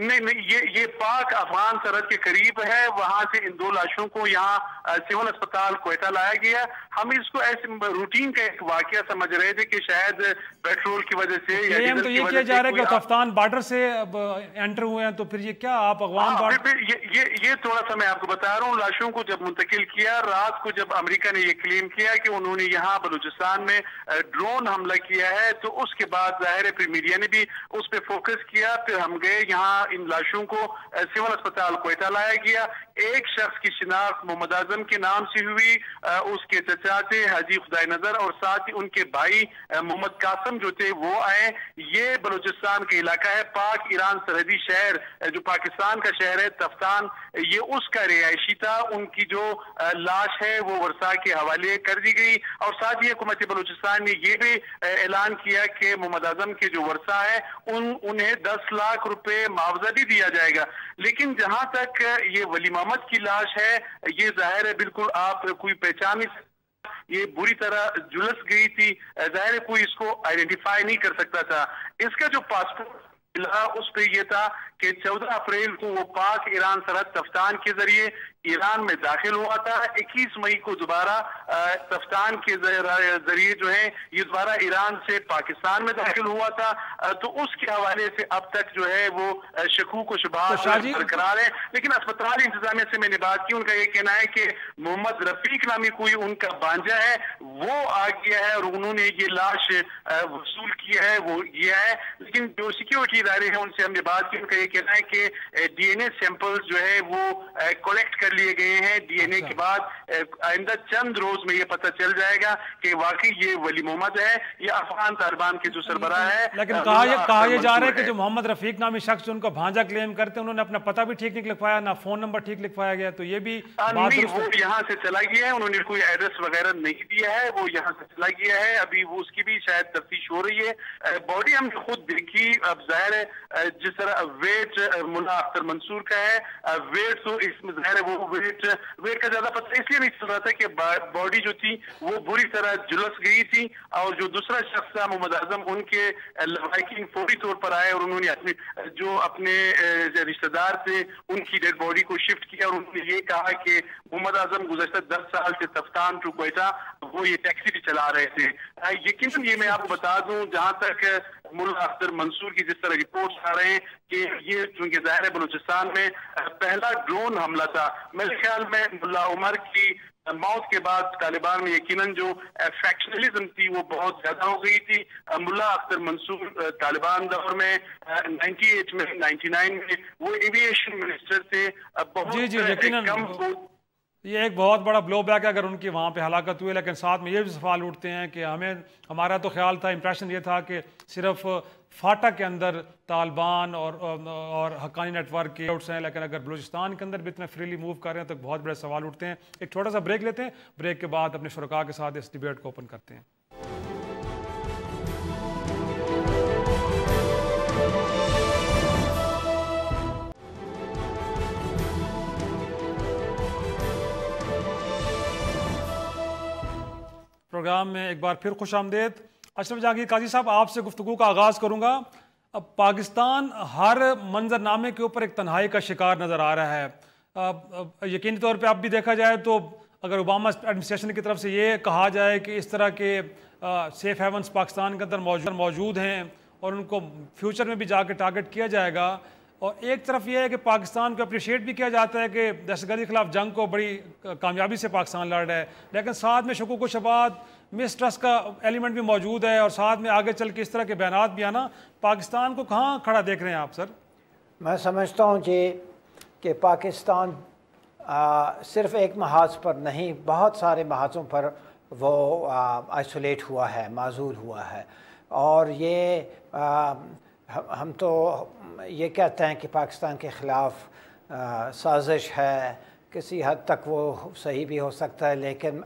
نہیں یہ پاک افغان سرحد کے قریب ہے، وہاں سے ان 2 لاشوں کو یہاں سول اسپتال کوئٹہ لایا گیا۔ ہم اس کو ایسے روٹین کا ایک واقعہ سمجھ رہے تھے کہ شاید پیٹرول کی وجہ سے یا ڈیزل تو کی یہ وجہ کیا جا رہا ہے سے کہ تفتان بارڈر سے انٹر ہوئے ہیں، تو پھر یہ کیا آپ افغان بارڈر؟ یہ تھوڑا سا میں آپ کو بتا رہا ہوں، لاشوں کو جب منتقل کیا رات کو، جب امریکہ نے یہ کلیم کیا کہ انہوں نے یہاں بلوچستان میں ڈرون حملہ کیا ہے، تو اس کے بعد ظاہر ہے پھر میڈیا نے بھی اس پہ فوکس کیا۔ پھر ہم گئے یہاں، ان لاشوں کو سول اسپتال کوئٹہ لایا گیا۔ ایک شخص کی شناخت محمد اعظم کے نام سے ہوئی، اس کے چچا تھے حاجی خدائے نظر، اور ساتھ ہی ان کے بھائی محمد قاسم جو تھے وہ آئے۔ یہ بلوچستان کا علاقہ ہے، پاک ایران سرحدی شہر جو پاکستان کا شہر ہے تفتان، یہ اس کا رہائشی تھا۔ ان کی جو لاش ہے وہ ورثاء کے حوالے کر دی گئی، اور ساتھ ہی حکومت بلوچستان نے یہ بھی اعلان کیا کہ محمد اعظم کے جو ورثاء ہے انہیں 10 لاکھ روپے معاوضہ بھی دیا جائے گا۔ لیکن جہاں تک یہ ولی محمد کی لاش ہے، یہ ظاہر ہے بالکل آپ کوئی پہچان نہیں سکتے، یہ بری طرح جلس گئی تھی، ظاہر ہے کوئی اس کو آئیڈینٹیفائی نہیں کر سکتا تھا۔ اس کا جو پاسپورٹ ملا اس پہ یہ تھا کہ 14 اپریل کو وہ پاک ایران سرحد تفتان کے ذریعے ایران میں داخل ہوا تھا۔ 21 مئی کو دوبارہ تفتان کے ذریعے جو ہے یہ دوبارہ ایران سے پاکستان میں داخل ہوا تھا۔ تو اس کے حوالے سے اب تک جو ہے وہ شکوک و شبہات برقرار ہے۔ لیکن اسپتال انتظامیہ سے میں نے بات کی، ان کا یہ کہنا ہے کہ محمد رفیق نامی کوئی ان کا بانجا ہے، وہ آ گیا ہے اور انہوں نے یہ لاش وصول کیا ہے، وہ گیا ہے۔ لیکن جو سیکیورٹی ادارے ہیں ان سے ہم نے بات کی، ان کا یہ کہنا ہے کہ ڈی این اے سیمپل جو ہے وہ کلیکٹ کر لیے گئے ہیں۔ ڈی این اے کے بعد آئندہ چند روز میں یہ پتہ چل جائے گا کہ واقعی یہ ولی محمد ہے یا افغان طالبان کے جو سربراہ ہے۔ لیکن کہا یہ جا رہا ہے کہ جو محمد رفیق نامی شخص جو ان کا بھانجا کلیم کرتے ہیں، انہوں نے اپنا پتہ بھی ٹھیک نہیں لکھوایا، نہ فون نمبر ٹھیک لکھوایا گیا، تو یہ بھی نہیں، وہ یہاں سے چلا گیا ہے، انہوں نے کوئی ایڈریس وغیرہ نہیں دیا ہے، وہ یہاں سے چلا گیا ہے۔ ابھی وہ اس کی بھی شاید تفتیش ہو رہی ہے۔ باڈی ہم نے خود دیکھی، اب ظاہر ہے جس طرح ویٹ ملا اختر منصور کا ہے، ویٹ تو اس میں ظاہر ہے وہ ویٹ کا زیادہ پتہ اس لیے نہیں چل رہا تھا کہ باڈی جو تھی وہ بری طرح جلس گئی تھی، اور جو دوسرا شخص تھا محمد اعظم، ان کے لواحقین فوری طور پر آئے اور انہوں نے اپنے رشتہ دار تھے ان کی ڈیڈ باڈی کو شفٹ کیا، اور انہوں نے یہ کہا کہ محمد اعظم گزشتہ 10 سال سے تفتان ٹو کوئٹہ وہ یہ ٹیکسی بھی چلا رہے تھے۔ یقیناً یہ میں آپ کو بتا دوں، جہاں تک ملا اختر منصور کی جس طرح رپورٹس آ رہے ہیں کہ یہ چونکہ ظاہر ہے بلوچستان میں پہلا ڈرون حملہ تھا، میرے خیال میں ملا عمر کی موت کے بعد طالبان میں یقیناً جو فیکشنلزم تھی وہ بہت زیادہ ہو گئی تھی۔ ملا اختر منصور طالبان دور میں 98 میں 99 میں وہ ایویشن منسٹر تھے، بہت کم یہ ایک بہت بڑا بلو بیک ہے اگر ان کی وہاں پہ ہلاکت ہوئی۔ لیکن ساتھ میں یہ بھی سوال اٹھتے ہیں کہ ہمارا تو خیال تھا، امپریشن یہ تھا کہ صرف فاٹا کے اندر طالبان اور حقانی نیٹ ورک کے آؤٹس ہیں، لیکن اگر بلوچستان کے اندر بھی اتنے فریلی موو کر رہے ہیں تو بہت بڑے سوال اٹھتے ہیں۔ ایک چھوٹا سا بریک لیتے ہیں، بریک کے بعد اپنے شرکاء کے ساتھ اس ڈیبیٹ کو اوپن کرتے ہیں۔ پروگرام میں ایک بار پھر خوش آمدید۔ اشرف جہانگیر قاضی صاحب، آپ سے گفتگو کا آغاز کروں گا۔ اب پاکستان ہر منظرنامے کے اوپر ایک تنہائی کا شکار نظر آ رہا ہے۔ یقینی طور پہ اب بھی دیکھا جائے تو اگر اوباما ایڈمنسٹریشن کی طرف سے یہ کہا جائے کہ اس طرح کے سیف ہیونز پاکستان کے اندر موجود ہیں اور ان کو فیوچر میں بھی جا کے ٹارگٹ کیا جائے گا، اور ایک طرف یہ ہے کہ پاکستان کو اپریشیٹ بھی کیا جاتا ہے کہ دہشت گردی کے خلاف جنگ کو بڑی کامیابی سے پاکستان لڑ رہا ہے، لیکن ساتھ میں شکوک و شبہات، مسٹرسٹ کا ایلیمنٹ بھی موجود ہے، اور ساتھ میں آگے چل کے اس طرح کے بیانات بھی آنا، پاکستان کو کہاں کھڑا دیکھ رہے ہیں آپ سر؟ میں سمجھتا ہوں جی کہ پاکستان صرف ایک محاذ پر نہیں، بہت سارے محاذوں پر وہ آئسولیٹ ہوا ہے، معزول ہوا ہے، اور یہ ہم تو یہ کہتے ہیں کہ پاکستان کے خلاف سازش ہے، کسی حد تک وہ صحیح بھی ہو سکتا ہے، لیکن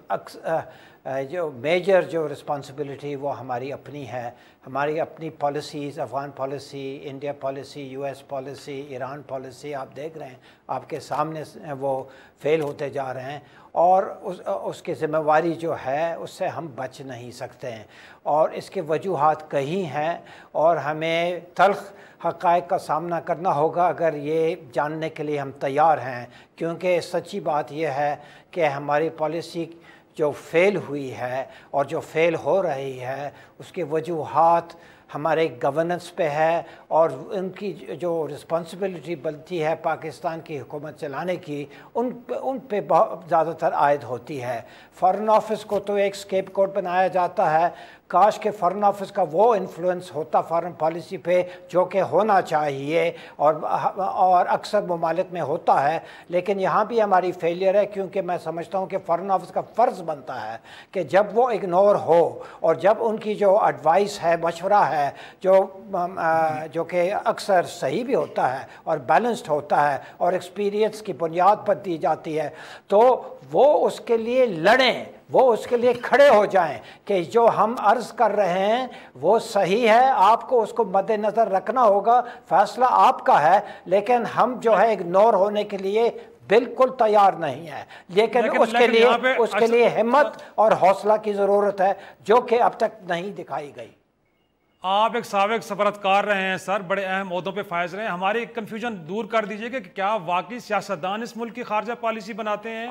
جو میجر جو رسپانسبلٹی وہ ہماری اپنی ہے. ہماری اپنی policies, Afghan policy, India policy, U S policy, Iran policy آپ دیکھ رہے ہیں، آپ کے سامنے وہ فیل ہوتے جا رہے ہیں، اور اس کی ذمہ داری جو ہے اس سے ہم بچ نہیں سکتے ہیں، اور اس کے وجوہات کئی ہیں، اور ہمیں تلخ حقائق کا سامنا کرنا ہوگا اگر یہ جاننے کے لیے ہم تیار ہیں. کیونکہ سچی بات یہ ہے کہ ہماری پالیسی جو فیل ہوئی ہے اور جو فیل ہو رہی ہے اس کے وجوہات ہمارے گورننس پہ ہے، اور ان کی جو رسپانسبلٹی بنتی ہے پاکستان کی حکومت چلانے کی ان پہ بہت زیادہ تر عائد ہوتی ہے. فارن آفس کو تو ایک اسکیپ کوٹ بنایا جاتا ہے. کاش کہ فارن آفس کا وہ انفلوئنس ہوتا فارن پالیسی پہ جو کہ ہونا چاہیے، اور اکثر ممالک میں ہوتا ہے، لیکن یہاں بھی ہماری فیلئر ہے. کیونکہ میں سمجھتا ہوں کہ فارن آفس کا فرض بنتا ہے کہ جب وہ اگنور ہو اور جب ان کی جو ایڈوائس ہے، مشورہ ہے، جو کہ اکثر صحیح بھی ہوتا ہے اور بیلنسڈ ہوتا ہے اور ایکسپیرینس کی بنیاد پر دی جاتی ہے، تو وہ اس کے لیے لڑیں، وہ اس کے لیے کھڑے ہو جائیں کہ جو ہم عرض کر رہے ہیں وہ صحیح ہے. آپ کو اس کو مد نظر رکھنا ہوگا، فیصلہ آپ کا ہے، لیکن ہم جو ہے اگنور ہونے کے لیے بالکل تیار نہیں ہے. لیکن اس کے لیے ہمت اور حوصلہ کی ضرورت ہے جو کہ اب تک نہیں دکھائی گئی. آپ ایک سابق سفارتکار رہے ہیں سر، بڑے اہم عہدوں پہ فائز رہے ہیں. ہماری کنفیوژن دور کر دیجئے کہ کیا واقعی سیاستدان اس ملک کی خارجہ پالیسی بناتے ہیں؟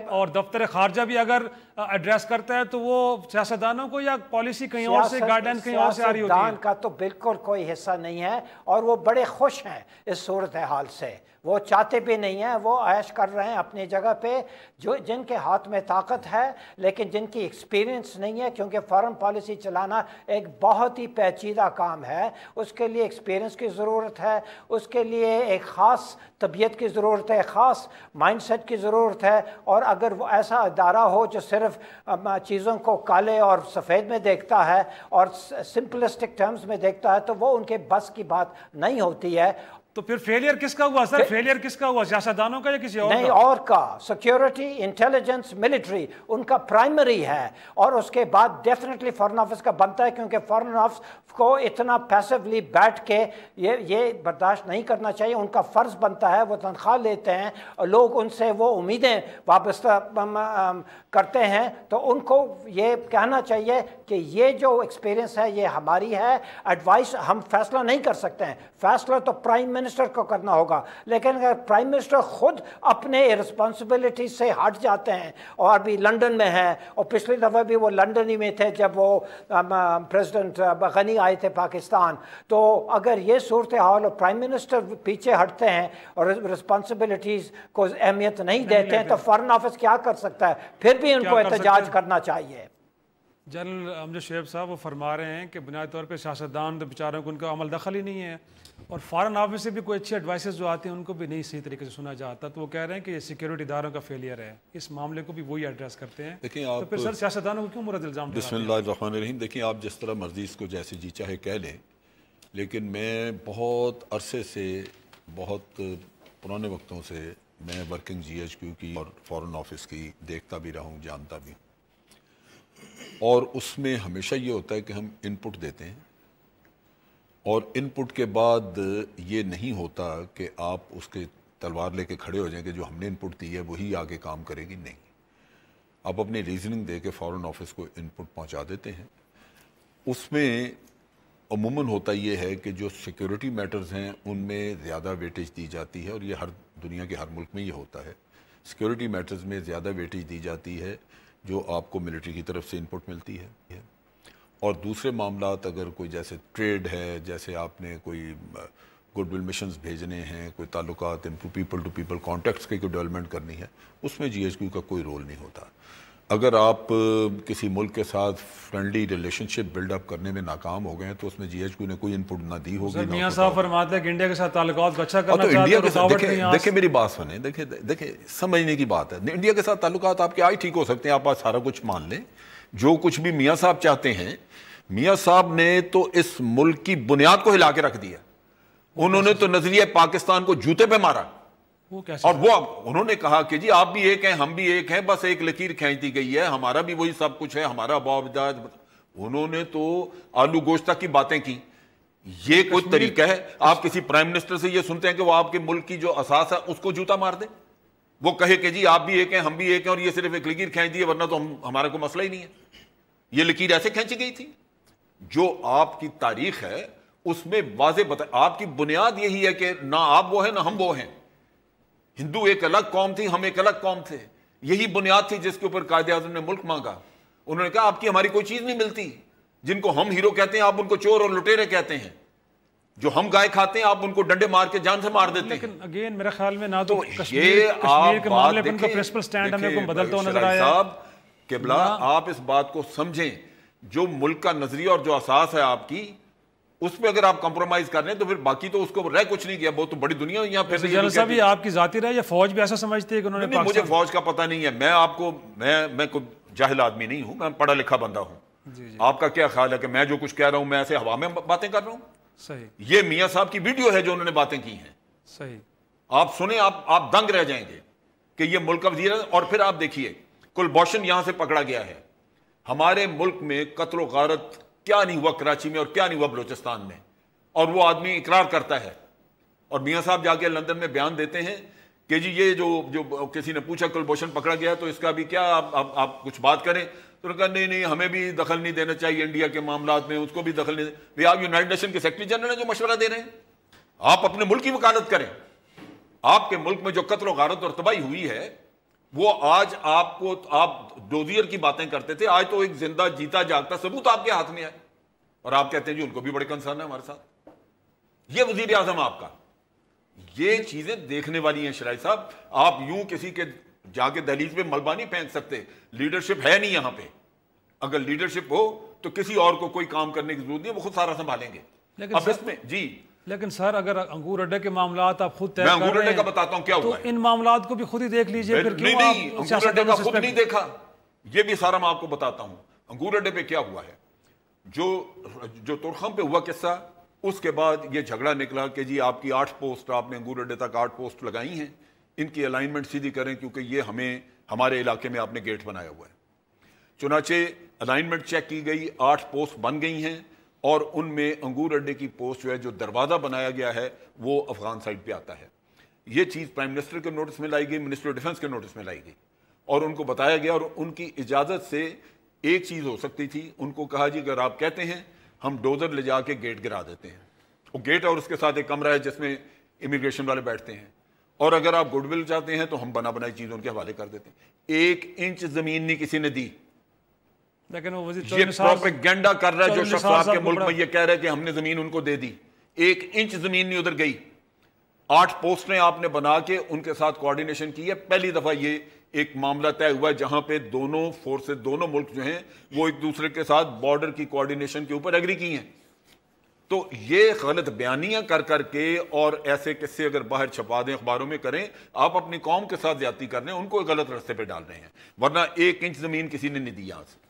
اور دفتر خارجہ بھی اگر ایڈریس کرتا ہے تو وہ سیاستدانوں کو یا پالیسی کہیں اور سے، گائیڈنس کہیں اور سے آ رہی ہوتی ہے؟ سیاستدان کا تو بالکل کوئی حصہ نہیں ہے، اور وہ بڑے خوش ہیں اس صورتحال سے. وہ چاہتے بھی نہیں ہیں، وہ عیش کر رہے ہیں اپنی جگہ پہ، جن کے ہاتھ میں طاقت ہے لیکن جن کی ایکسپیرینس نہیں ہے. کیونکہ فارن پالیسی چلانا ایک بہت ہی پیچیدہ کام ہے، اس کے لیے ایکسپیرینس کی ضرورت ہے، اس کے لیے ایک خاص طبیعت کی ضرورت ہے، خاص مائنڈ سیٹ کی ضرورت ہے. اور اگر وہ ایسا ادارہ ہو جو صرف چیزوں کو کالے اور سفید میں دیکھتا ہے اور سمپلسٹک ٹرمز میں دیکھتا ہے تو وہ ان کے بس کی بات نہیں ہوتی ہے. تو پھر فیلئر کس کا ہوا سر؟ فیلئر کس کا ہوا، سیاستدانوں کا یا کسی اور کا؟ نہیں، اور کا. سیکیورٹی، انٹیلیجنس، ملٹری ان کا پرائمری ہے، اور اس کے بعد ڈیفینیٹلی فارن آفس کا بنتا ہے. کیونکہ فارن آفس کو اتنا پیسولی بیٹھ کے یہ برداشت نہیں کرنا چاہیے. ان کا فرض بنتا ہے، وہ تنخواہ لیتے ہیں اور لوگ ان سے وہ امیدیں وابستہ کرتے ہیں، تو ان کو یہ کہنا چاہیے کہ یہ جو ایکسپیرینس ہے یہ ہماری ہے، ایڈوائس ہم فیصلہ نہیں کر سکتے ہیں، فیصلہ تو پرائم منسٹر کو کرنا ہوگا. لیکن اگر پرائم منسٹر خود اپنے رسپانسبلٹی سے ہٹ جاتے ہیں، اور بھی لنڈن میں ہیں، اور پچھلی دفعہ بھی وہ لنڈن ہی میں تھے جب وہ پریزیڈنٹ غنی آئے تھے پاکستان، تو اگر یہ صورتحال اور پرائم منسٹر پیچھے ہٹتے ہیں اور رسپانسبلٹیز کو اہمیت نہیں دیتے ہیں تو فارن آفس کیا کر سکتا ہے؟ پھر بھی ان کو احتجاج کرنا چاہیے. جنرل امجد شعیب صاحب وہ فرما رہے ہیں کہ بنیادی طور پہ سیاستدان تو بیچاروں کو ان کا عمل دخل ہی نہیں ہے، اور فارن آفس سے بھی کوئی اچھی ایڈوائسز جو آتی ہیں ان کو بھی نہیں صحیح طریقے سے سنا جاتا. تو وہ کہہ رہے ہیں کہ یہ سیکیورٹی اداروں کا فیلئر ہے، اس معاملے کو بھی وہی ایڈریس کرتے ہیں. تو پھر سر سیاستدانوں کو کیوں مرد الزام؟ بسم اللہ الرحمن الرحیم. دیکھیں، آپ جس طرح مرضی اس کو جیسے جی چاہے کہہ لیں، لیکن میں بہت عرصے سے، بہت پرانے وقتوں سے میں ورکنگ جی ایچ کیو کی اور فارن آفس کی دیکھتا بھی رہا ہوں، جانتا بھی. اور اس میں ہمیشہ یہ ہوتا ہے کہ ہم ان پٹ دیتے ہیں، اور ان پٹ کے بعد یہ نہیں ہوتا کہ آپ اس کے تلوار لے کے کھڑے ہو جائیں کہ جو ہم نے ان پٹ دی ہے وہی آگے کام کرے گی. نہیں، آپ اپنی ریزننگ دے کے فارن آفس کو ان پٹ پہنچا دیتے ہیں. اس میں عموماً ہوتا یہ ہے کہ جو سیکیورٹی میٹرز ہیں ان میں زیادہ ویٹیج دی جاتی ہے، اور یہ ہر دنیا کے ہر ملک میں یہ ہوتا ہے. سیکیورٹی میٹرز میں زیادہ ویٹیج دی جاتی ہے جو آپ کو ملٹری کی طرف سے ان پٹ ملتی ہے. اور دوسرے معاملات اگر کوئی جیسے ٹریڈ ہے، جیسے آپ نے کوئی گڈ ول مشنز بھیجنے ہیں، کوئی تعلقات پیپل ٹو پیپل کانٹیکٹس کی کوئی ڈیولپمنٹ کرنی ہے، اس میں جی ایچ کیو کا کوئی رول نہیں ہوتا. اگر آپ کسی ملک کے ساتھ فرینڈلی ریلیشن شپ بلڈ اپ کرنے میں ناکام ہو گئے ہیں تو اس میں جی ایچ کیو نے کوئی ان پٹ نہ دی ہوگی. میاں صاحب فرماتے ہیں کہ انڈیا کے ساتھ تعلقات اچھا کرنا چاہتے ہیں. دیکھیں میری بات سنیں، دیکھیں سمجھنے کی بات ہے. انڈیا کے ساتھ تعلقات آپ کے آئی ٹھیک ہو سکتے ہیں، آپ آج سارا کچھ مان لیں، جو کچھ بھی میاں صاحب چاہتے ہیں. میاں صاحب نے تو اس ملک کی بنیاد کو ہلا کے رکھ دیا. انہوں نے تو نظریہ پاکستان کو جوتے پہ مارا. کیسے؟ اور وہ انہوں نے کہا کہ جی آپ بھی ایک ہیں ہم بھی ایک ہیں، بس ایک لکیر کھینچ دی گئی ہے، ہمارا بھی وہی سب کچھ ہے، ہمارا باوجود۔ انہوں نے تو آلو گوشت تک کی باتیں کی۔ یہ کوئی طریقہ ہے؟ آپ کسی پرائم منسٹر سے یہ سنتے ہیں کہ وہ آپ کے ملک کی جو اساس ہے اس کو جوتا مار دے، وہ کہے کہ جی آپ بھی ایک ہیں ہم بھی ایک ہیں اور یہ صرف ایک لکیر کھینچ دی ہے ورنہ تو ہمارا کوئی مسئلہ ہی نہیں ہے۔ یہ لکیر ایسے کھینچی گئی تھی؟ جو آپ کی تاریخ ہے اس میں واضح بتا، آپ کی بنیاد یہی ہے کہ نہ آپ وہ ہیں نہ ہم وہ ہیں، ہندو ایک الگ قوم تھی، ہم ایک الگ قوم تھے، یہی بنیاد تھی جس کے اوپر قائد اعظم نے ملک مانگا۔ انہوں نے کہا آپ کی ہماری کوئی چیز نہیں ملتی، جن کو ہم ہیرو کہتے ہیں آپ ان کو چور اور لٹیرے کہتے ہیں، جو ہم گائے کھاتے ہیں آپ ان کو ڈنڈے مار کے جان سے مار دیتے ہیں۔ لیکن اگین میرے خیال میں نہ تو یہ کشمیر کے معاملے پر ان کا پرنسپل سٹینڈ ہمیں کو بدلتا ہوا نظر آیا صاحب قبلہ، آپ اس بات کو سمجھیں، جو ملک کا نظریہ اور جو اساس ہے آپ کی، اس پہ اگر آپ کمپرومائز کر رہے ہیں تو پھر باقی تو اس کو رہ کچھ نہیں گیا، وہ تو بڑی دنیا یہاں پھر۔ جنرل صاحب یہ آپ کی ذاتی رائے یا فوج بھی ایسا سمجھتی ہے کہ انہوں نے؟ مجھے فوج کا پتہ نہیں ہے، میں آپ کو میں کوئی جاہل آدمی نہیں ہوں، میں پڑھا لکھا بندہ ہوں۔ آپ کا کیا خیال ہے کہ میں جو کچھ کہہ رہا ہوں میں ایسے ہوا میں باتیں کر رہا ہوں؟ صحیح۔ یہ میاں صاحب کی ویڈیو ہے جو انہوں نے باتیں کی ہیں، صحیح، آپ سنیں، آپ دنگ رہ جائیں گے کہ یہ ملک کا وزیر ہے۔ اور پھر آپ دیکھیے کلبھوشن یہاں سے پکڑا گیا ہے، ہمارے ملک میں قتل و غارت کیا نہیں ہوا کراچی میں اور کیا نہیں ہوا بلوچستان میں، اور وہ آدمی اقرار کرتا ہے، اور میاں صاحب جا کے لندن میں بیان دیتے ہیں کہ جی یہ جو کسی نے پوچھا کلبھوشن پکڑا گیا تو اس کا بھی کیا آپ کچھ بات کریں، تو انہوں نے کہا نہیں ہمیں بھی دخل نہیں دینا چاہیے انڈیا کے معاملات میں، اس کو بھی دخل نہیں دے۔ آپ یونائٹڈ نیشن کے سیکرٹری جنرل ہیں جو مشورہ دے رہے ہیں، آپ اپنے ملک کی وکالت کریں۔ آپ کے ملک میں جو قتل و غارت اور تباہی ہوئی ہے وہ آج آپ ڈوزیر کی باتیں کرتے تھے، آج تو ایک زندہ جیتا جاگتا ثبوت آپ کے ہاتھ میں ہے، اور آپ کہتے ہیں جی ان کو بھی بڑے کنسرن ہے ہمارے ساتھ۔ یہ وزیر اعظم آپ کا، یہ چیزیں دیکھنے والی ہیں شرائع صاحب۔ آپ یوں کسی کے جا کے دہلیز پہ ملبہ نہیں پھینک سکتے، لیڈرشپ ہے نہیں یہاں پہ۔ اگر لیڈرشپ ہو تو کسی اور کو کوئی کام کرنے کی ضرورت نہیں، وہ خود سارا سنبھالیں گے۔ اب اس میں جی لیکن سر اگر انگور اڈے کے معاملات آپ خود طے میں کر انگور رہے اڈے ہیں کا بتاتا ہوں کیا تو ہوا ہے۔ ان معاملات کو بھی خود ہی دیکھ لیجئے، پھر کیوں نہیں، آپ انگور اڈے کا خود نہیں دیکھا، یہ بھی سارا میں آپ کو بتاتا ہوں۔ انگور اڈے پہ کیا ہوا ہے، جو ترخم پہ ہوا قصہ، اس کے بعد یہ جھگڑا نکلا کہ جی آپ کی 8 پوسٹ، آپ نے انگور اڈے تک 8 پوسٹ لگائی ہیں، ان کی الائنمنٹ سیدھی کریں کیونکہ یہ ہمارے علاقے میں آپ نے گیٹ بنایا ہوا ہے۔ چنانچہ الائنمنٹ چیک کی گئی، 8 پوسٹ بن گئی ہیں، اور ان میں انگور اڈے کی پوسٹ جو ہے جو دروازہ بنایا گیا ہے وہ افغان سائڈ پہ آتا ہے۔ یہ چیز پرائم منسٹر کے نوٹس میں لائی گئی، منسٹر آف ڈیفنس کے نوٹس میں لائی گئی، اور ان کو بتایا گیا، اور ان کی اجازت سے ایک چیز ہو سکتی تھی، ان کو کہا جی اگر آپ کہتے ہیں ہم ڈوزر لے جا کے گیٹ گرا دیتے ہیں، وہ گیٹ اور اس کے ساتھ ایک کمرہ ہے جس میں امیگریشن والے بیٹھتے ہیں، اور اگر آپ گڈ ول چاہتے ہیں تو ہم بنا بنائی چیز ان کے حوالے کر دیتے ہیں۔ 1 انچ زمین نہیں کسی نے دی۔ لیکن وہ یہ پروپیگنڈا کر رہا ہے جو شخص آپ کے ملک میں یہ کہہ رہا ہے کہ ہم نے زمین ان کو دے دی، 1 انچ زمین نہیں ادھر گئی۔ 8 پوسٹیں آپ نے بنا کے ان کے ساتھ کوارڈینیشن کی ہے۔ پہلی دفعہ یہ ایک معاملہ طے ہوا ہے جہاں پہ دونوں فورسز، دونوں ملک جو ہیں وہ ایک دوسرے کے ساتھ بارڈر کی کوارڈینیشن کے اوپر ایگری کی ہیں۔ تو یہ غلط بیانیاں کر کے اور ایسے قصے اگر باہر چھپا دیں، اخباروں میں کریں، آپ اپنی قوم کے ساتھ زیادتی کر رہے ہیں، ان کو غلط راستے پہ ڈال رہے ہیں، ورنہ 1 انچ زمین کسی نے نہیں دی یہاں سے۔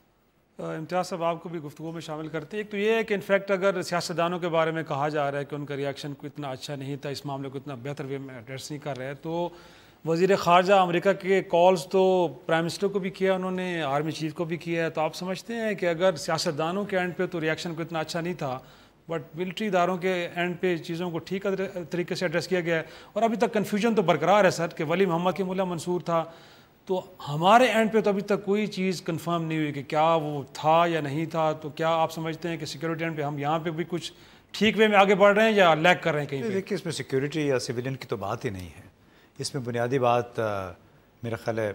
امتیاز صاحب آپ کو بھی گفتگو میں شامل کرتے ہیں۔ ایک تو یہ ہے کہ انفیکٹ اگر سیاستدانوں کے بارے میں کہا جا رہا ہے کہ ان کا ریاکشن کو اتنا اچھا نہیں تھا، اس معاملے کو اتنا بہتر وے میں ایڈریس نہیں کر رہے، تو وزیر خارجہ امریکہ کے کالز تو پرائم منسٹر کو بھی کیا انہوں نے، آرمی چیف کو بھی کیا ہے، تو آپ سمجھتے ہیں کہ اگر سیاستدانوں کے اینڈ پہ تو ریاکشن کو اتنا اچھا نہیں تھا، بٹ ملٹری اداروں کے اینڈ پہ چیزوں کو ٹھیک طریقے سے ایڈریس کیا گیا ہے، اور ابھی تک کنفیوژن تو برقرار ہے سر کہ ولی محمد کی ملا منصور تھا، تو ہمارے اینڈ پہ تو ابھی تک کوئی چیز کنفرم نہیں ہوئی کہ کیا وہ تھا یا نہیں تھا، تو کیا آپ سمجھتے ہیں کہ سیکیورٹی اینڈ پہ ہم یہاں پہ بھی کچھ ٹھیک وے میں آگے بڑھ رہے ہیں یا لیک کر رہے ہیں کہیں پہ؟ دیکھیے اس میں سیکیورٹی یا سویلین کی تو بات ہی نہیں ہے، اس میں بنیادی بات میرا خیال ہے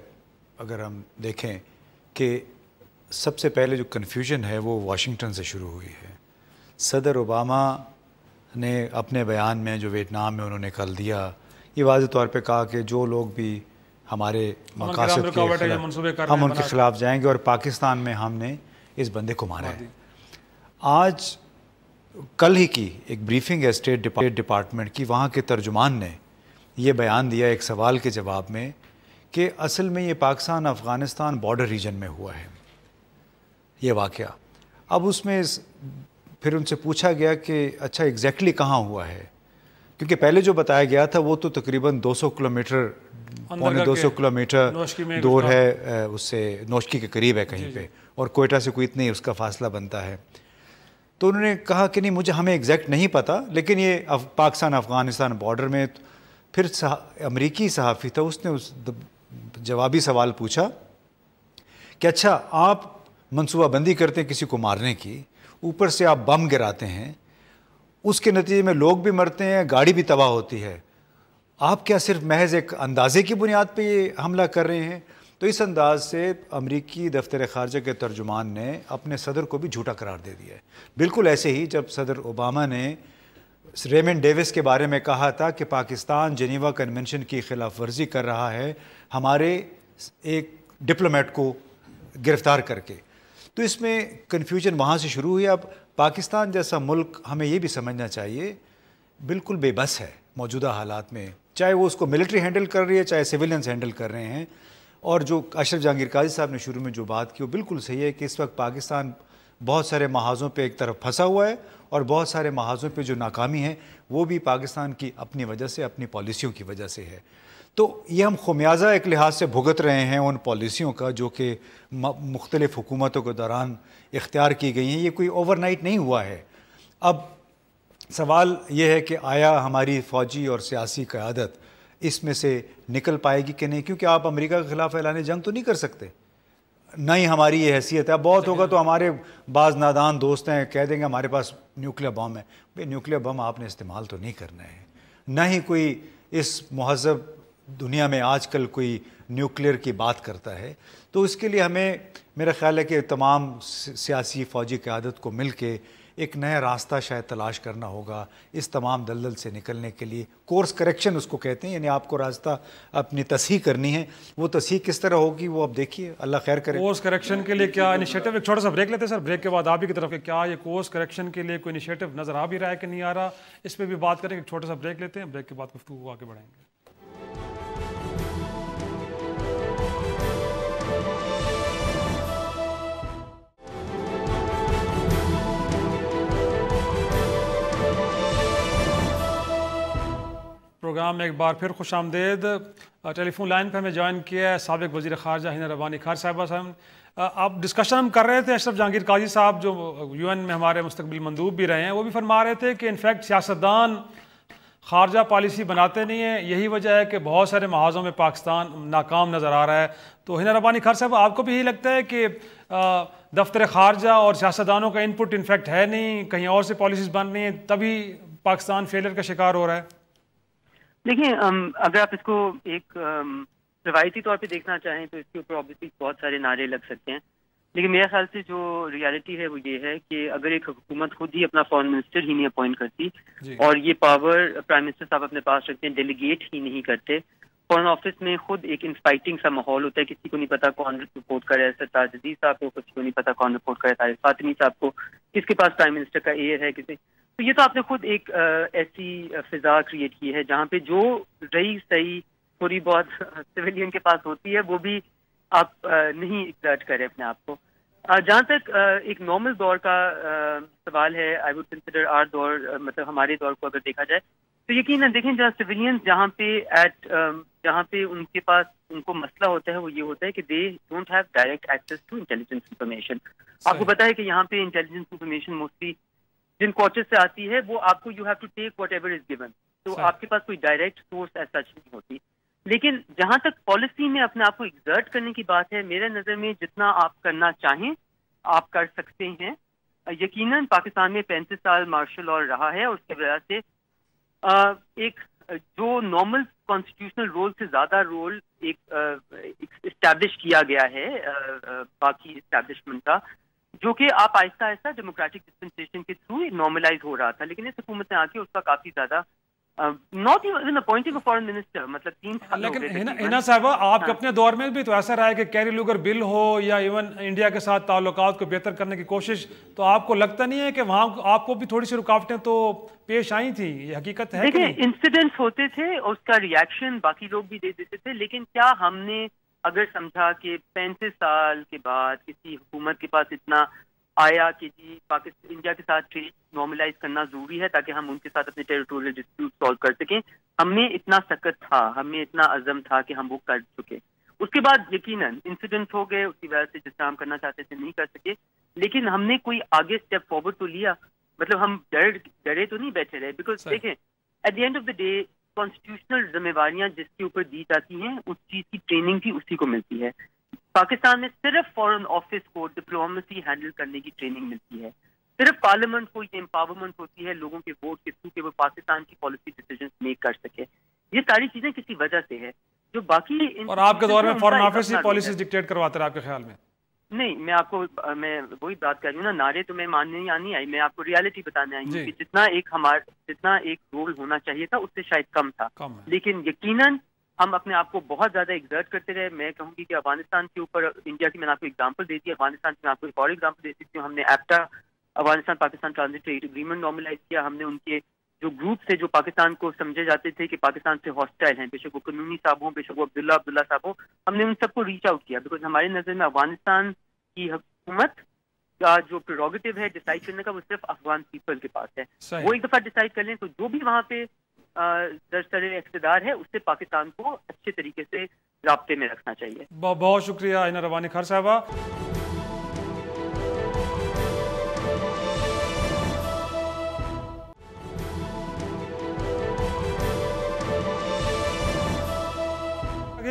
اگر ہم دیکھیں کہ سب سے پہلے جو کنفیوژن ہے وہ واشنگٹن سے شروع ہوئی ہے۔ صدر اوباما نے اپنے بیان میں جو ویتنام میں انہوں نے کل دیا، یہ واضح طور پہ کہا کہ جو لوگ بھی ہمارے مقاصد کے خلاف ہم ان کے خلاف جائیں گے، اور پاکستان میں ہم نے اس بندے کو مارا ہے۔ آج کل ہی کی ایک بریفنگ ہے اسٹیٹ ڈپارٹمنٹ کی، وہاں کے ترجمان نے یہ بیان دیا ایک سوال کے جواب میں کہ اصل میں یہ پاکستان افغانستان بارڈر ریجن میں ہوا ہے یہ واقعہ۔ اب اس میں پھر ان سے پوچھا گیا کہ اچھا ایگزیکٹلی کہاں ہوا ہے، کیونکہ پہلے جو بتایا گیا تھا وہ تو تقریباً 200 کلومیٹر پونے 200 کلومیٹر دور ہے، اس سے نوشکی کے قریب ہے کہیں پہ، اور کوئٹہ سے کوئی اتنی اس کا فاصلہ بنتا ہے. تو انہوں نے کہا کہ نہیں مجھے ہمیں ایگزیکٹ نہیں پتہ، لیکن یہ پاکستان افغانستان بارڈر میں. پھر امریکی صحافی تھا، اس نے جوابی سوال پوچھا کہ اچھا آپ منصوبہ بندی کرتے ہیں کسی کو مارنے کی، اوپر سے آپ بم گراتے ہیں، اس کے نتیجے میں لوگ بھی مرتے ہیں، گاڑی بھی تباہ ہوتی ہے، آپ کیا صرف محض ایک اندازے کی بنیاد پہ یہ حملہ کر رہے ہیں؟ تو اس انداز سے امریکی دفتر خارجہ کے ترجمان نے اپنے صدر کو بھی جھوٹا قرار دے دیا ہے. بالکل ایسے ہی جب صدر اوباما نے ریمنڈ ڈیوس کے بارے میں کہا تھا کہ پاکستان جنیوا کنونشن کی خلاف ورزی کر رہا ہے ہمارے ایک ڈپلومیٹ کو گرفتار کر کے، تو اس میں کنفیوژن وہاں سے شروع ہوئی. اب پاکستان جیسا ملک، ہمیں یہ بھی سمجھنا چاہیے، بالکل بے بس ہے موجودہ حالات میں، چاہے وہ اس کو ملٹری ہینڈل کر رہی ہے چاہے سویلینز ہینڈل کر رہے ہیں. اور جو اشرف جہانگیر قاضی صاحب نے شروع میں جو بات کی وہ بالکل صحیح ہے کہ اس وقت پاکستان بہت سارے محاذوں پہ ایک طرف پھنسا ہوا ہے، اور بہت سارے محاذوں پہ جو ناکامی ہے وہ بھی پاکستان کی اپنی وجہ سے، اپنی پالیسیوں کی وجہ سے ہے. تو یہ ہم خمیازہ ایک لحاظ سے بھگت رہے ہیں ان پالیسیوں کا جو کہ مختلف حکومتوں کے دوران اختیار کی گئی ہیں. یہ کوئی اوور نائٹ نہیں ہوا ہے. اب سوال یہ ہے کہ آیا ہماری فوجی اور سیاسی قیادت اس میں سے نکل پائے گی کہ نہیں، کیونکہ آپ امریکہ کے خلاف اعلان جنگ تو نہیں کر سکتے، نہ ہی ہماری یہ حیثیت ہے. بہت ہوگا تو ہمارے بعض نادان دوست ہیں کہہ دیں گے ہمارے پاس نیوکلیر بم ہے. بھئی نیوکلیر بم آپ نے استعمال تو نہیں کرنا ہے، نہ ہی کوئی اس مہذب دنیا میں آج کل کوئی نیوکلیر کی بات کرتا ہے. تو اس کے لیے ہمیں میرا خیال ہے کہ تمام سیاسی فوجی قیادت کو مل کے ایک نیا راستہ شاید تلاش کرنا ہوگا اس تمام دلدل سے نکلنے کے لیے. کورس کریکشن اس کو کہتے ہیں، یعنی آپ کو راستہ اپنی تصحیح کرنی ہے. وہ تصحیح کس طرح ہوگی وہ اب دیکھیے، اللہ خیر کرے. کورس کریکشن کے لیے کیا انیشیٹو؟ ایک چھوٹا سا بریک لیتے ہیں سر، بریک کے بعد آپ ہی کی طرف کہ کیا یہ کورس کریکشن کے لیے کوئی انیشیٹو نظر آ بھی رہا ہے کہ نہیں آ رہا، اس پہ بھی بات کریں. ایک چھوٹا سا بریک لیتے ہیں، بریک کے بعد گفتگو آگے بڑھائیں گے. پروگرام میں ایک بار پھر خوش آمدید. ٹیلی فون لائن پہ ہمیں جوائن کیا ہے سابق وزیر خارجہ ہنا ربانی خار صاحبہ صاحب. آپ ڈسکشن ہم کر رہے تھے، اشرف جہانگیر قاضی صاحب جو یو این میں ہمارے مستقبل مندوب بھی رہے ہیں، وہ بھی فرما رہے تھے کہ انفیکٹ سیاستدان خارجہ پالیسی بناتے نہیں ہیں، یہی وجہ ہے کہ بہت سارے محاذوں میں پاکستان ناکام نظر آ رہا ہے. تو ہنا ربانی خار صاحب آپ کو بھی یہی لگتا ہے کہ دفتر خارجہ اور سیاستدانوں کا انپٹ انفیکٹ ہے نہیں، کہیں اور سے پالیسیز بن رہی ہیں تبھی پاکستان فیلئر کا شکار ہو رہا ہے؟ دیکھیں اگر آپ اس کو ایک روایتی طور پہ دیکھنا چاہیں تو اس کے اوپر آبویسلی بہت سارے نعرے لگ سکتے ہیں، لیکن میرے خیال سے جو ریالٹی ہے وہ یہ ہے کہ اگر ایک حکومت خود ہی اپنا فارن منسٹر ہی نہیں اپوائنٹ کرتی اور یہ پاور پرائم منسٹر صاحب اپنے پاس رکھتے ہیں، ڈیلیگیٹ ہی نہیں کرتے، فارن آفس میں خود ایک انفائٹنگ سا ماحول ہوتا ہے، کسی کو نہیں پتا کون رپورٹ کر رہا ہے سرتاج عزیز صاحب کو، کسی کو نہیں پتا کون رپورٹ کر رہا ہے طارق فاطمی صاحب کو، کس کے پاس پرائم منسٹر کا ایئر ہے کسی. تو یہ تو آپ نے خود ایک ایسی فضا کریٹ کی ہے جہاں پہ جو رہی صحیح تھوڑی بہت سویلین کے پاس ہوتی ہے وہ بھی آپ نہیں ایکزرٹ کریں اپنے آپ کو. جہاں تک ایک نارمل دور کا سوال ہے، آئی وڈ کنسیڈر آر دور، مطلب ہمارے دور کو اگر دیکھا جائے تو یقیناً دیکھیں جہاں سویلین جہاں پہ ان کے پاس ان کو مسئلہ ہوتا ہے وہ یہ ہوتا ہے کہ they don't have direct access to intelligence information. آپ کو پتا ہے کہ یہاں پہ انٹیلیجنس انفارمیشن موسٹلی جن کوچز سے آتی ہے وہ آپ کو you have to take whatever is given, تو آپ کے پاس کوئی ڈائریکٹ سورس ایسا نہیں ہوتی. لیکن جہاں تک پالیسی میں اپنے آپ کو ایگزرٹ کرنے کی بات ہے، میرے نظر میں جتنا آپ کرنا چاہیں آپ کر سکتے ہیں. یقیناً پاکستان میں 35 سال مارشل لاء رہا ہے، اور اس کی وجہ سے ایک جو نارمل کانسٹیٹیوشنل رول سے زیادہ رول ایک اسٹیبلش کیا گیا ہے باقی اسٹیبلشمنٹ کا، جو کہ آپ آہستہ آہستہ ڈیموکریٹک ڈسپنسیشن کے تھرو نارملائز ہو رہا تھا. لیکن اس حکومت نے آ کے اس کا کافی زیادہ not even appointing foreign minister, مطلب 3 سال. لیکن ہنا صاحبہ آپ کے اپنے دور میں بھی تو ایسا رہا ہے کہ کیری لوگر بل ہو یا ایون انڈیا کے ساتھ تعلقات کو بہتر کرنے کی کوشش، تو آپ کو لگتا نہیں ہے کہ وہاں آپ کو بھی تھوڑی سی رکاوٹیں تو پیش آئی تھیں؟ یہ حقیقت ہے. دیکھیں انسیڈنٹس ہوتے تھے، اس کا ریئیکشن باقی لوگ بھی دے دیتے تھے، لیکن کیا ہم نے اگر سمجھا کہ 35 سال کے بعد کسی حکومت کے پاس اتنا آیا کہ جی انڈیا کے ساتھ ٹریڈ نارملائز کرنا ضروری ہے تاکہ ہم ان کے ساتھ اپنے ٹیریٹوریل ڈسپیوٹ سالو کر سکیں. ہم میں اتنا سخت تھا, ہم میں اتنا عزم تھا کہ ہم وہ کر چکے. اس کے بعد یقیناً انسیڈنٹ ہو گئے, اس کی وجہ سے جس طرح ہم کرنا چاہتے تھے نہیں کر سکے, لیکن ہم نے کوئی آگے اسٹیپ فارورڈ تو لیا. مطلب ہم ڈرے تو نہیں بیٹھے رہے, بیکاز دیکھیں at the end of the day constitutional ذمہ داریاں جس کے اوپر دی جاتی ہیں اس چیز کی ٹریننگ بھی اسی کو ملتی ہے. پاکستان میں صرف فارن آفس کو ڈپلومیسی ہینڈل کرنے کی ٹریننگ ملتی ہے, صرف پارلیمنٹ کو یہ امپاورمنٹ ہوتی ہے لوگوں کے ووٹ کے تھرو کہ وہ پاکستان کی پالیسی ڈیسیژنز میک کر سکے. یہ ساری چیزیں کسی وجہ سے ہے جو باقی. اور آپ کے دور میں فارن آفس ہی پالیسیز ڈکٹیٹ کرواتے رہے آپ کے خیال میں؟ نہیں, میں آپ کو میں وہی بات کر رہی ہوں نا, نعرے تو میں ماننے نہیں آئی, میں آپ کو ریالٹی بتانے آئی ہوں کہ جتنا ایک رول ہونا چاہیے تھا اس سے شاید کم تھا. لیکن یقیناً ہم اپنے آپ کو بہت زیادہ ایگزرٹ کرتے رہے. میں کہوں گی کہ افغانستان کے اوپر انڈیا کی میں نے آپ کو ایگزامپل دی تھی, افغانستان کی میں آپ کو ایک اور ایگزامپل دے سکتی ہوں. ہم نے APTTA Afghanistan Pakistan transit trade agreement normalise کیا. ہم نے ان کے جو گروپ تھے جو پاکستان کو سمجھے جاتے تھے کہ پاکستان سے ہاسٹائل ہیں, بے شک وہ قانونی صاحب ہوں, بے شک وہ عبداللہ صاحب ہوں, ہم نے ان سب کو ریچ آؤٹ کیا. بیکاز ہماری نظر میں افغانستان کی حکومت کا جو پریروگیٹو ہے ڈیسائیڈ کرنے کا وہ صرف افغان پیپل کے پاس ہے. وہ ایک دفعہ ڈیسائیڈ کر لیں تو جو بھی وہاں پہ درسر اقتدار ہے اس سے پاکستان کو اچھے طریقے سے رابطے میں رکھنا چاہیے. بہت شکریہ اینا روانی خان صاحبہ.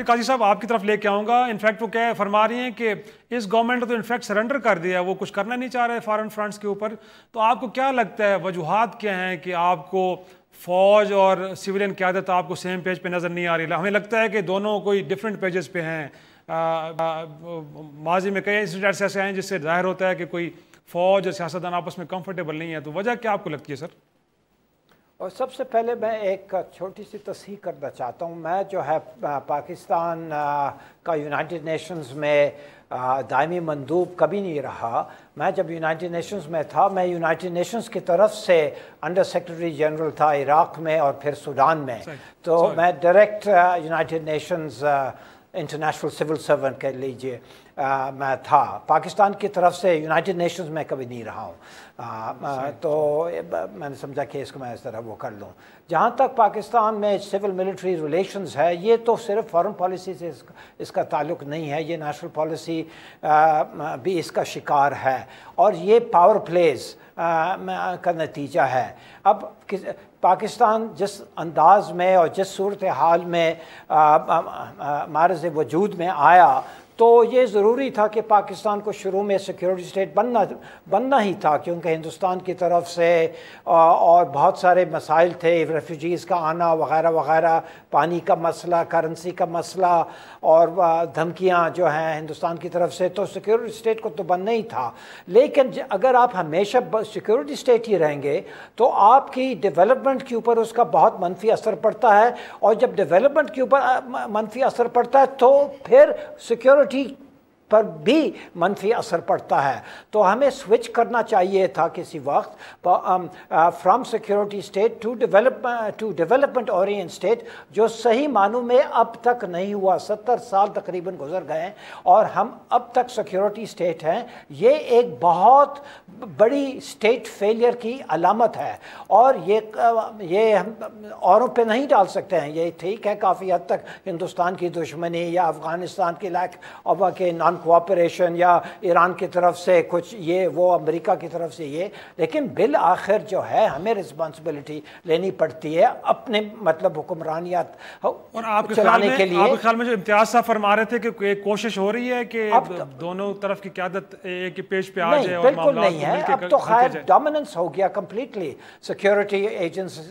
قاضی صاحب آپ کی طرف لے کے آؤں گا. انفیکٹ وہ کیا فرما رہی ہیں کہ اس گورنمنٹ نے تو انفیکٹ سرنڈر کر دیا, وہ کچھ کرنا نہیں چاہ رہے فارن فرنٹس کے اوپر. تو آپ کو کیا لگتا ہے وجوہات کیا ہیں کہ آپ کو فوج اور سویلین قیادت آپ کو سیم پیج پہ نظر نہیں آ رہی؟ ہمیں لگتا ہے کہ دونوں کوئی ڈفرینٹ پیجز پہ ہیں. ماضی میں کئی انسیڈنٹس ایسے ہیں جس سے ظاہر ہوتا ہے کہ کوئی فوج اور سیاستدان آپس میں کمفرٹیبل نہیں ہے. تو وجہ کیا آپ کو لگتی ہے سر؟ اور سب سے پہلے میں ایک چھوٹی سی تصحیح کرنا چاہتا ہوں. میں جو ہے پاکستان کا یونائٹڈ نیشنز میں دائمی مندوب کبھی نہیں رہا. میں جب یونائٹڈ نیشنز میں تھا میں یونائٹڈ نیشنز کی طرف سے انڈر سیکرٹری جنرل تھا عراق میں اور پھر سوڈان میں. تو میں direct United nations international civil servant کہہ لیجیے میں تھا. پاکستان کی طرف سے یونائٹڈ نیشنز میں کبھی نہیں رہا ہوں. تو میں نے سمجھا کہ اس کو میں اس طرح وہ کر لوں. جہاں تک پاکستان میں سول ملٹری ریلیشنز ہے, یہ تو صرف فارن پالیسی سے اس کا تعلق نہیں ہے, یہ نیشنل پالیسی بھی اس کا شکار ہے اور یہ پاور پلیز کا نتیجہ ہے. اب پاکستان جس انداز میں اور جس صورتحال میں معرض وجود میں آیا تو یہ ضروری تھا کہ پاکستان کو شروع میں سیکیورٹی اسٹیٹ بننا ہی تھا, کیونکہ ہندوستان کی طرف سے اور بہت سارے مسائل تھے, ریفیوجیز کا آنا وغیرہ وغیرہ, پانی کا مسئلہ, کرنسی کا مسئلہ اور دھمکیاں جو ہیں ہندوستان کی طرف سے, تو سیکیورٹی اسٹیٹ کو تو بننا ہی تھا. لیکن اگر آپ ہمیشہ سیکیورٹی اسٹیٹ ہی رہیں گے تو آپ کی ڈیولپمنٹ کے اوپر اس کا بہت منفی اثر پڑتا ہے, اور جب ڈیولپمنٹ کے اوپر منفی اثر پڑتا ہے تو پھر سیکیورٹی پر بھی منفی اثر پڑتا ہے. تو ہمیں سوئچ کرنا چاہیے تھا کسی وقت from security state to development orient state, جو صحیح معنوں میں اب تک نہیں ہوا. 70 سال تقریباً گزر گئے اور ہم اب تک سیکیورٹی اسٹیٹ ہیں. یہ ایک بہت بڑی اسٹیٹ فیلئر کی علامت ہے, اور یہ ہم اوروں پہ نہیں ڈال سکتے ہیں. یہ ٹھیک ہے کافی حد تک ہندوستان کی دشمنی یا افغانستان کی لیک آف کے نان کوآپریشن یا ایران کی طرف سے کچھ یہ وہ, امریکہ کی طرف سے یہ, لیکن بالآخر جو ہے ہمیں رسپانسبلٹی لینی پڑتی ہے اپنے مطلب حکمرانیت چلانے کے لیے. آپ کے خیال میں جو امتیاز صاحب فرما رہے تھے کہ ایک کوشش ہو رہی ہے کہ دونوں طرف کی قیادت ایک پیش پہ آ جائے اور بالکل نہیں ہے. اب تو خیر ڈومیننس ہو گیا کمپلیٹلی سیکیورٹی ایجنسی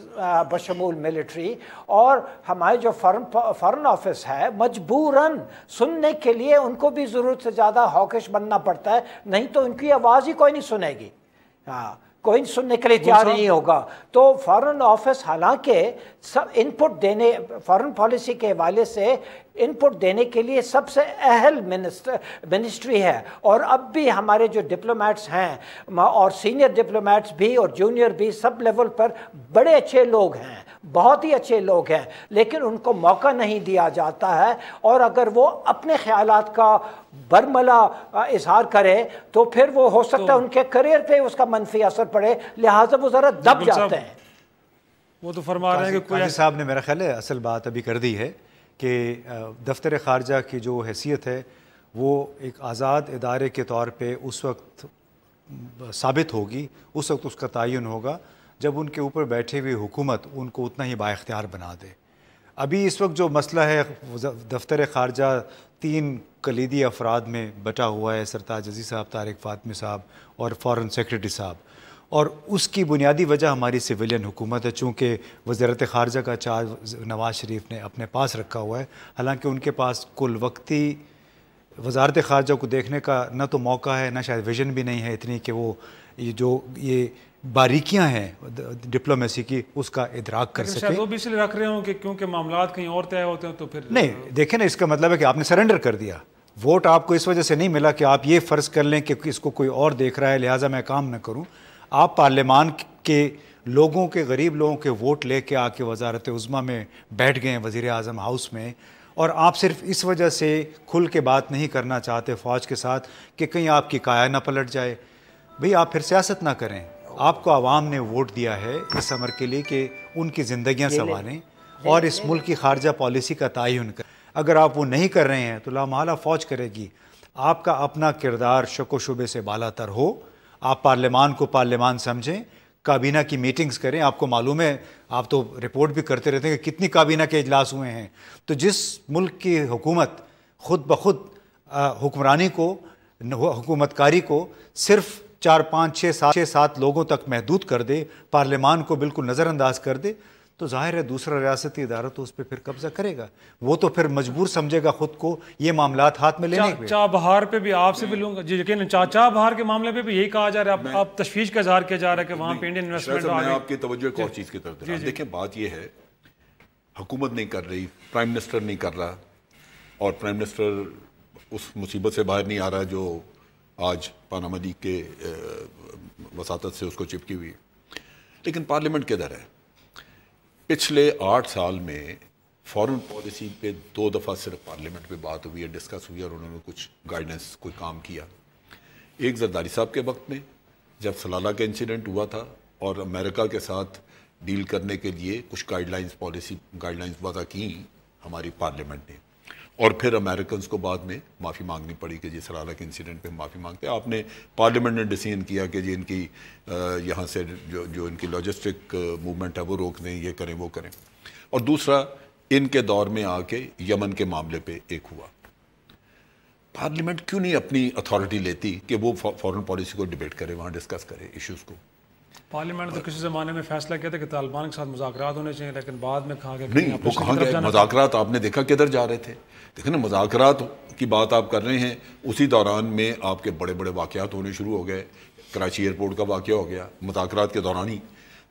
بشمول ملٹری, اور ہمارے جو فارن آفس ہے مجبوراً سننے کے لیے ان کو بھی ضرورت سے زیادہ ہاکش بننا پڑتا ہے, نہیں تو ان کی آواز ہی کوئی نہیں سنے گی. کوئی سننے کے لیے تیار نہیں ہوگا. تو فارن آفس حالانکہ سب ان پٹ دینے فارن پالیسی کے حوالے سے ان پٹ دینے کے لیے سب سے اہل منسٹری ہے, اور اب بھی ہمارے جو ڈپلومیٹس ہیں اور سینئر ڈپلومیٹس بھی اور جونیئر بھی سب لیول پر بڑے اچھے لوگ ہیں, بہت ہی اچھے لوگ ہیں، لیکن ان کو موقع نہیں دیا جاتا ہے، اور اگر وہ اپنے خیالات کا برملا اظہار کرے تو پھر وہ ہو سکتا ہے ان کے کریئر پہ اس کا منفی اثر پڑے، لہٰذا وہ ذرا دب جاتے ہیں۔ وہ تو فرما رہے ہیں کہ قاضی صاحب نے میرا خیال ہے اصل بات ابھی کر دی ہے کہ دفتر خارجہ کی جو حیثیت ہے وہ ایک آزاد ادارے کے طور پہ اس وقت ثابت ہوگی، اس وقت اس کا تعین ہوگا جب ان کے اوپر بیٹھے ہوئی حکومت ان کو اتنا ہی بااختیار بنا دے۔ ابھی اس وقت جو مسئلہ ہے دفتر خارجہ 3 کلیدی افراد میں بٹا ہوا ہے، سرتاج عزیز صاحب، طارق فاطمی صاحب اور فارن سیکرٹری صاحب، اور اس کی بنیادی وجہ ہماری سویلین حکومت ہے، چونکہ وزارت خارجہ کا چارج نواز شریف نے اپنے پاس رکھا ہوا ہے، حالانکہ ان کے پاس کل وقتی وزارت خارجہ کو دیکھنے کا نہ تو موقع ہے، نہ شاید ویژن بھی نہیں ہے اتنی کہ وہ یہ باریکیاں ہیں ڈپلومیسی کی اس کا ادراک کر سکے۔ شاید وہ بھی اس لیے رکھ رہے ہوں کہ کیونکہ معاملات کہیں اور طے ہوتے ہیں تو پھر نہیں، دیکھیں نا، اس کا مطلب ہے کہ آپ نے سرنڈر کر دیا، ووٹ آپ کو اس وجہ سے نہیں ملا کہ آپ یہ فرض کر لیں کہ اس کو کوئی اور دیکھ رہا ہے لہٰذا میں کام نہ کروں۔ آپ پارلیمان کے لوگوں کے، غریب لوگوں کے ووٹ لے کے آ کے وزارت عظمیٰ میں بیٹھ گئے ہیں، وزیر اعظم ہاؤس میں، اور آپ صرف اس وجہ سے کھل کے بات نہیں کرنا چاہتے فوج کے ساتھ کہ کہیں آپ کی کایا نہ پلٹ جائے۔ بھئی آپ پھر سیاست نہ کریں، آپ کو عوام نے ووٹ دیا ہے اس امر کے لیے کہ ان کی زندگیاں سنواریں اور اس ملک کی خارجہ پالیسی کا تعین کریں۔ اگر آپ وہ نہیں کر رہے ہیں تو لامحالہ فوج کرے گی۔ آپ کا اپنا کردار شک و شبے سے بالا تر ہو، آپ پارلیمان کو پارلیمان سمجھیں، کابینہ کی میٹنگز کریں۔ آپ کو معلوم ہے، آپ تو رپورٹ بھی کرتے رہتے ہیں کہ کتنی کابینہ کے اجلاس ہوئے ہیں۔ تو جس ملک کی حکومت خود بخود حکمرانی کو، حکومت کاری کو صرف 4 5 6 7 لوگوں تک محدود کر دے، پارلیمان کو بالکل نظر انداز کر دے، تو ظاہر ہے دوسرا ریاستی ادارہ تو اس پہ پھر قبضہ کرے گا، وہ تو پھر مجبور سمجھے گا خود کو یہ معاملات ہاتھ میں لینے کے۔ چابہار پہ بھی آپ سے بھی لوں گا جی، یقیناً چابہار کے معاملے پہ بھی یہی کہا جا رہا ہے، اب تشویش کا اظہار کیا جا رہا ہے کہ وہاں پہ انڈین انویسٹمنٹ آ گئی۔ میں آپ کی توجہ ایک اور چیز کی طرف دے رہا ہوں۔ دیکھیں بات یہ ہے، حکومت نہیں کر رہی، پرائم منسٹر نہیں کر رہا، اور پرائم منسٹر اس مصیبت سے باہر نہیں آ رہا جو آج پاناما لیک کے وساطت سے اس کو چپکی ہوئی، لیکن پارلیمنٹ کدھر ہے؟ پچھلے 8 سال میں فارن پالیسی پہ 2 دفعہ صرف پارلیمنٹ پہ بات ہوئی ہے، ڈسکس ہوئی ہے، اور انہوں نے کچھ گائیڈنس، کوئی کام کیا۔ ایک زرداری صاحب کے وقت میں جب سلالہ کا انسیڈنٹ ہوا تھا اور امریکہ کے ساتھ ڈیل کرنے کے لیے کچھ guide lines, policy guide lines وضع کی ہماری پارلیمنٹ نے، اور پھر امریکنز کو بعد میں معافی مانگنی پڑی کہ جی سلالہ کے انسیڈنٹ پہ معافی مانگتے۔ آپ نے پارلیمنٹ نے ڈیسیژن کیا کہ جی ان کی یہاں سے جو ان کی لاجسٹک موومنٹ ہے وہ روک دیں، یہ کریں وہ کریں۔ اور دوسرا، ان کے دور میں آ کے یمن کے معاملے پہ ایک ہوا۔ پارلیمنٹ کیوں نہیں اپنی اتھارٹی لیتی کہ وہ فارن پالیسی کو ڈیبیٹ کرے، وہاں ڈسکس کرے ایشوز کو؟ پارلیمنٹ تو کسی زمانے میں فیصلہ کیا تھا کہ طالبان کے ساتھ مذاکرات ہونے چاہیے، لیکن بعد میں کہا گیا نہیں، وہ کہاں گئے مذاکرات؟ آپ نے دیکھا کدھر جا رہے تھے؟ دیکھیں نا، مذاکرات کی بات آپ کر رہے ہیں، اسی دوران میں آپ کے بڑے بڑے واقعات ہونے شروع ہو گئے۔ کراچی ایئرپورٹ کا واقعہ ہو گیا مذاکرات کے دوران ہی،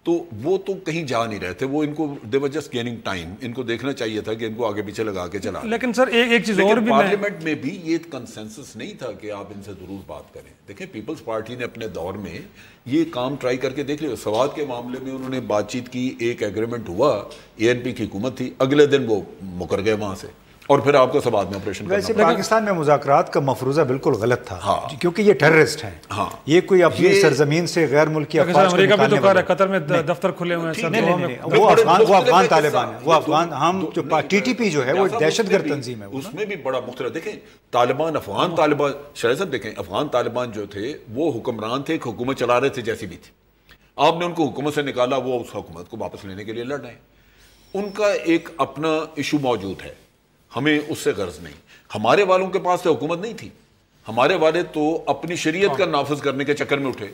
تو وہ تو کہیں جا نہیں رہے تھے، وہ ان کو دے ور جسٹ گیننگ ٹائم، ان کو دیکھنا چاہیے تھا کہ ان کو آگے پیچھے لگا کے چلا۔ لیکن سر ایک چیز اور بھی، پارلیمنٹ میں بھی یہ کنسنسس نہیں تھا کہ آپ ان سے ضرور بات کریں۔ دیکھیں پیپلز پارٹی نے اپنے دور میں یہ کام ٹرائی کر کے دیکھ لیا، سوات کے معاملے میں انہوں نے بات چیت کی، ایک ایگریمنٹ ہوا، ANP کی حکومت تھی، اگلے دن وہ مکر گئے وہاں سے، اور پھر آپ کو سوات میں آپریشن کرنا ویسے پاکستان میں مذاکرات کا مفروضہ بالکل غلط تھا، کیونکہ یہ ٹیررسٹ ہیں، یہ کوئی اپنی سرزمین سے غیر ملکی افواج کو امریکہ بھی تو نکالنے کہہ رہا ہے قطر میں دفتر کھلے ہوئے ہیں، وہ افغان طالبان ہیں، وہ افغان، ہم جو TTP جو ہے وہ دہشت گرد تنظیم ہے، اس میں بھی بڑا مختلف۔ دیکھیں طالبان، افغان طالبان، شاید صاحب دیکھیں افغان طالبان جو تھے وہ حکمران تھے، ایک حکومت چلا رہے تھے جیسی بھی تھی، آپ نے ان کو حکومت سے نکالا، وہ اس حکومت کو واپس لینے کے لیے لڑ رہے ہیں، ان کا ایک اپنا ایشو موجود ہے، ہمیں اس سے غرض نہیں۔ ہمارے والوں کے پاس تو حکومت نہیں تھی، ہمارے والے تو اپنی شریعت کا نافذ کرنے کے چکر میں اٹھے،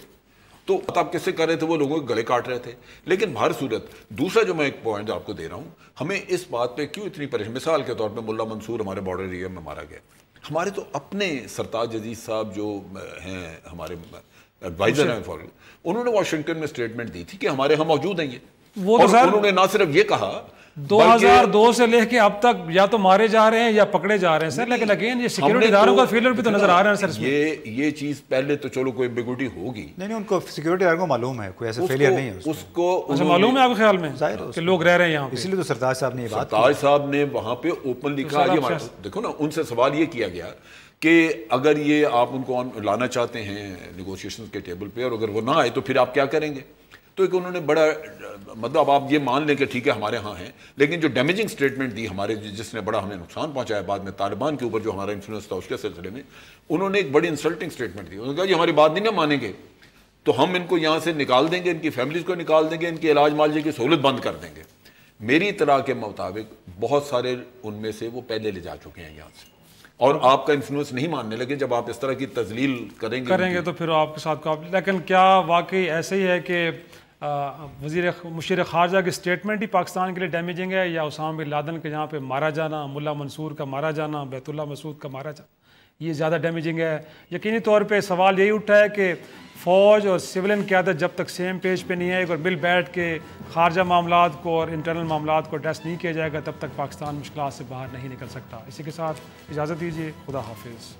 تو آپ کس سے کر رہے تھے؟ وہ لوگوں کے گلے کاٹ رہے تھے۔ لیکن بہر صورت دوسرا جو میں ایک پوائنٹ آپ کو دے رہا ہوں، ہمیں اس بات پہ کیوں اتنی پریشانی؟ مثال کے طور پہ ملا منصور ہمارے بارڈر ایریا میں مارا گیا، ہمارے تو اپنے سرتاج عزیز صاحب جو ہیں ہمارے ایڈوائزر ہیں فارن، انہوں نے واشنگٹن میں اسٹیٹمنٹ دی تھی کہ ہمارے ہاں موجود ہیں یہ، اور انہوں نے نہ صرف یہ کہا 2002 سے لے کے اب تک یا تو مارے جا رہے ہیں یا پکڑے جا رہے ہیں سر، لیکن اگین یہ سیکیورٹی اداروں کا فیلر بھی تو نظر آ رہا ہے سر. یہ چیز پہلے تو چلو کوئی ایمبیگوٹی ہوگی، نہیں ان کو سیکیورٹی اداروں کو معلوم ہے، کوئی ایسا فیلئر نہیں ہے اس کو. معلوم ہے آپ کے خیال میں کہ لوگ رہ رہے ہیں یہاں پہ؟ اس لیے تو سرتاج صاحب نے یہ بات، سرتاج صاحب نے وہاں پہ اوپنلی کہا. دیکھو نا، ان سے سوال یہ کیا گیا کہ اگر یہ آپ ان کو لانا چاہتے ہیں نیگوشیشن کے ٹیبل پہ، اور اگر وہ نہ آئے تو پھر آپ کیا کریں گے؟ تو ایک انہوں نے بڑا مطلب آپ یہ مان لیں کہ ٹھیک ہے ہمارے ہاں ہیں، لیکن جو ڈیمیجنگ سٹیٹمنٹ دی ہمارے، جس نے بڑا ہمیں نقصان پہنچایا بعد میں طالبان کے اوپر جو ہمارا انفلوئنس تھا اس کے سلسلے میں، انہوں نے ایک بڑی انسلٹنگ سٹیٹمنٹ دی. انہوں نے کہا جی ہماری بات نہیں نہ مانیں گے تو ہم ان کو یہاں سے نکال دیں گے، ان کی فیملیز کو نکال دیں گے، ان کی علاج معالجے کی سہولت بند کر دیں گے. میری اطلاع کے مطابق بہت سارے ان میں سے وہ پہلے لے جا چکے ہیں یہاں سے، اور آپ کا انفلوئنس نہیں ماننے لگے. جب آپ اس طرح کی تذلیل کریں گے تو پھر آپ کے ساتھ لیکن کیا واقعی ایسے ہی ہے کہ مشیر خارجہ کی سٹیٹمنٹ ہی پاکستان کے لیے ڈیمیجنگ ہے، یا اسامہ بن لادن کے جہاں پہ مارا جانا، ملا منصور کا مارا جانا، بیت اللہ مسعود کا مارا جانا، یہ زیادہ ڈیمیجنگ ہے؟ یقینی طور پہ سوال یہی اٹھا ہے کہ فوج اور سولین قیادت جب تک سیم پیج پہ نہیں آئے اور مل بیٹھ کے خارجہ معاملات کو اور انٹرنل معاملات کو ایڈریس نہیں کیا جائے گا، تب تک پاکستان مشکلات سے باہر نہیں نکل سکتا. اسی کے ساتھ اجازت دیجیے، خدا حافظ.